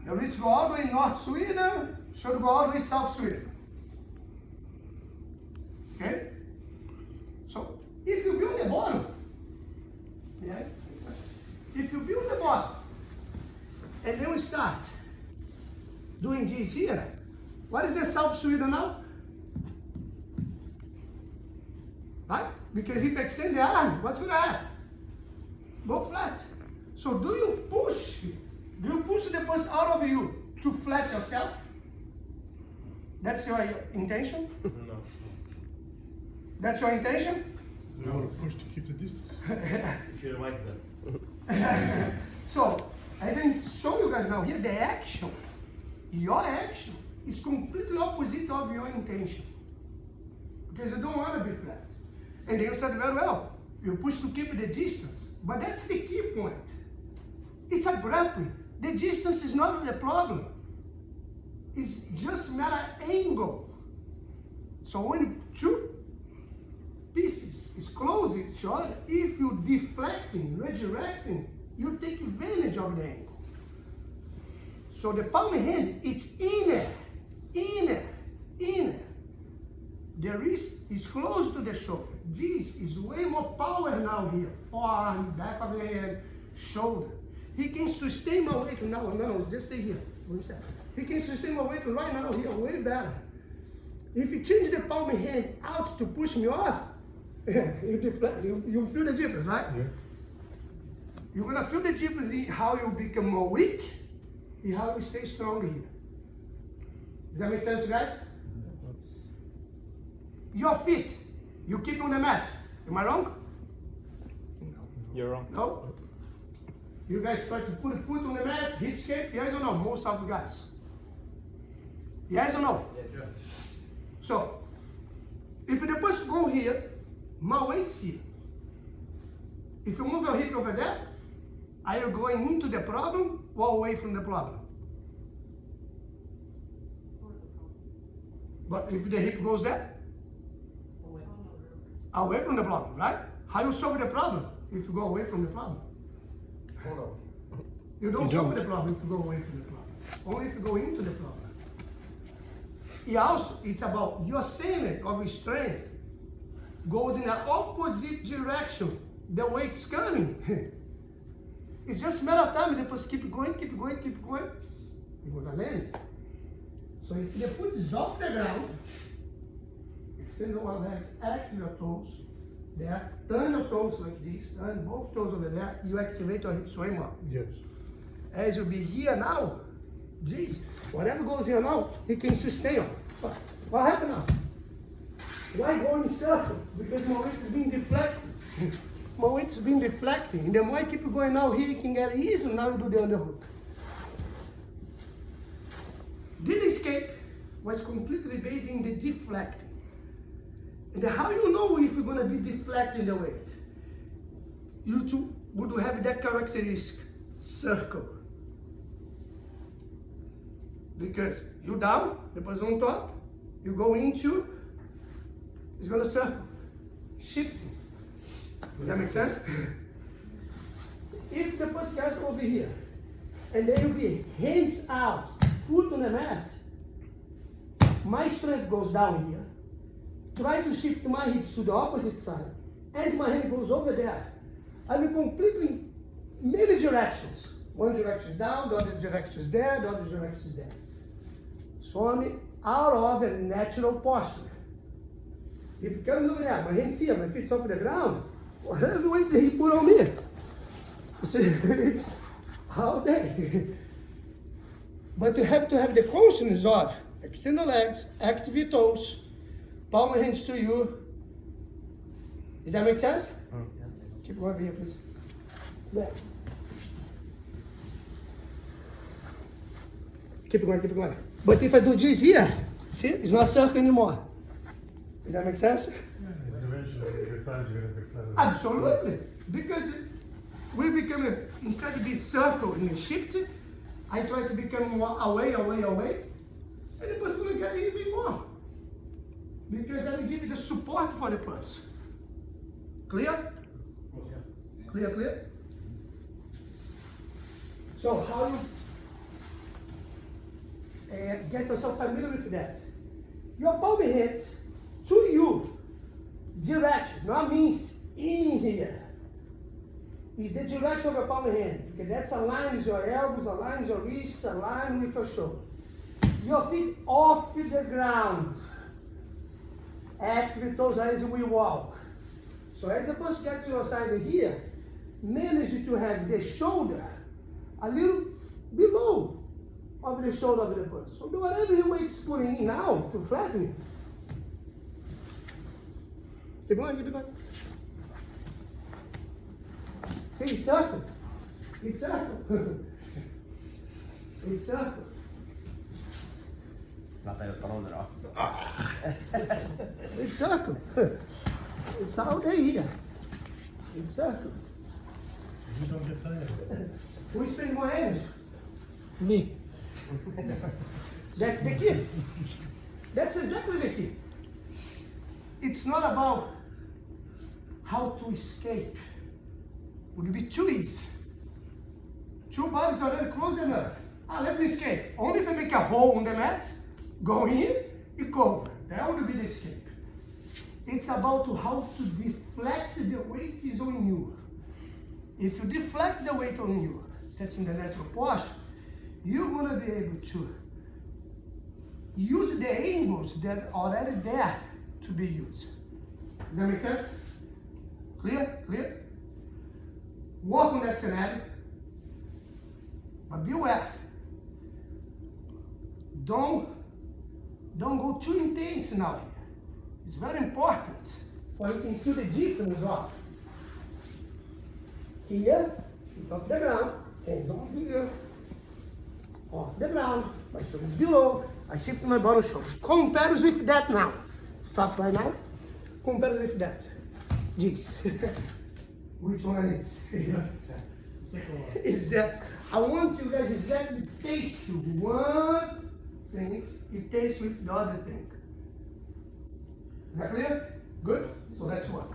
The wrist go all the way North Sweden, should go all the way South Sweden. Okay? So, if you build the bottom, yeah, if you build the bottom, and then we start doing this here, what is the South Sweden now? Right? Because if you extend the arm, what's going to happen? Go flat. So do you push the pulse out of you to flat yourself? That's your intention? No. That's your intention? You want to push to keep the distance. If you like that. So, as I show you guys now here, the action, your action is completely opposite of your intention. Because you don't want to be flat. And then you said very well, you push to keep the distance. But that's the key point. It's a grappling. The distance is not the problem. It's just matter angle. So when two pieces is close to each other, if you deflecting, redirecting, you take advantage of the angle. So the palm hand, it's inner. The wrist is close to the shoulder. This is way more power now here. Forearm, back of the hand, shoulder. He can sustain my weight now. No, just stay here. One step. He can sustain my weight right now here, way better. If you change the palm hand out to push me off, you feel the difference, right? Yeah. You're gonna feel the difference in how you become more weak and how you stay stronger here. Does that make sense, guys? Your feet, you keep on the mat. Am I wrong? You're wrong. No? You guys try to put a foot on the mat, hip escape, yes or no? Most of the guys. Yes or no? Yes, sir. So, if the person go here, my weight's here. If you move your hip over there, are you going into the problem or away from the problem? But if the hip goes there, away from the problem, right? How you solve the problem if you go away from the problem? Hold on. You don't solve the problem if you go away from the problem. Only if you go into the problem. It's about your center of strength goes in the opposite direction. The weight's coming. It's just a matter of time. The person keep going. You're gonna land. So if the foot is off the ground, extend your legs, activate your toes. There, turn your toes like this, turn both toes over there, you activate your hips way more. Yes. As you be here now, this, whatever goes here now, it can sustain. What happened now? Why go in circle? Because my weight is being deflected. My weight is being deflected. And the more I keep going now here, you can get easy, now you do the underhook. This escape was completely based in the deflecting. And how you know if you're going to be deflecting the weight? You two would have that characteristic, circle. Because you down, the person on top, you go into, it's going to circle, shifting. Does that make sense? If the person gets over here, and then you be hands out, foot on the mat, my strength goes down here. Try to shift my hips to the opposite side. As my hand goes over there, I will completely many directions. One direction is down, the other direction is there, the other direction is there. So I'm out of a natural posture. If it comes over there, my hands here, my feet's off the ground, whatever weight that he put on me, it's all day. But you have to have the consciousness of extend the legs, activate your toes, palm my hands to you. Does that make sense? Keep going over here, please. There. Keep going. But if I do this here, see, it's not circle anymore. Does that make sense? Eventually, your times are going to be flat. Absolutely. Because we become, instead of being circle and shift, I try to become more away. And the person will get even more. Because I will give you the support for the person. Clear? Clear? So how you Get yourself familiar with that. Your palm hands to you, direction, not means in here. Is the direction of your palm hand. Okay, that's aligned with your elbows, aligned with your wrists, aligned with your shoulder. Your feet off the ground. Activate those as we walk. So as opposed to get to your side here, manage to have the shoulder a little below of the shoulder of the person. So do whatever your weight is putting in now to flatten it. Keep going. See, circle. It's circle. It's circle. It's circle. It's all day here. It's circle. You don't get tired. Who spends more energy? Me. That's the key. That's exactly the key. It's not about how to escape. Would be too easy. Two bodies already close enough. Let me escape. Only if I make a hole in the mat, go in, and cover. That would be the escape. It's about how to deflect the weight is on you. If you deflect the weight on you, that's in the natural posture, you're going to be able to use the angles that are already there to be used. Does that make sense? Clear? Clear? Work on that scenario. But beware. Don't go too intense now. It's very important for you to feel the difference of here, feet off the ground, hands on here, off the ground, my shoulders below, I shift my bottom shoulder. Compare with that now. Stop right now. Compare with that. This. Which one is? Is that I want you guys exactly taste one thing, you taste with the other thing. Is that clear? Good? So let's work.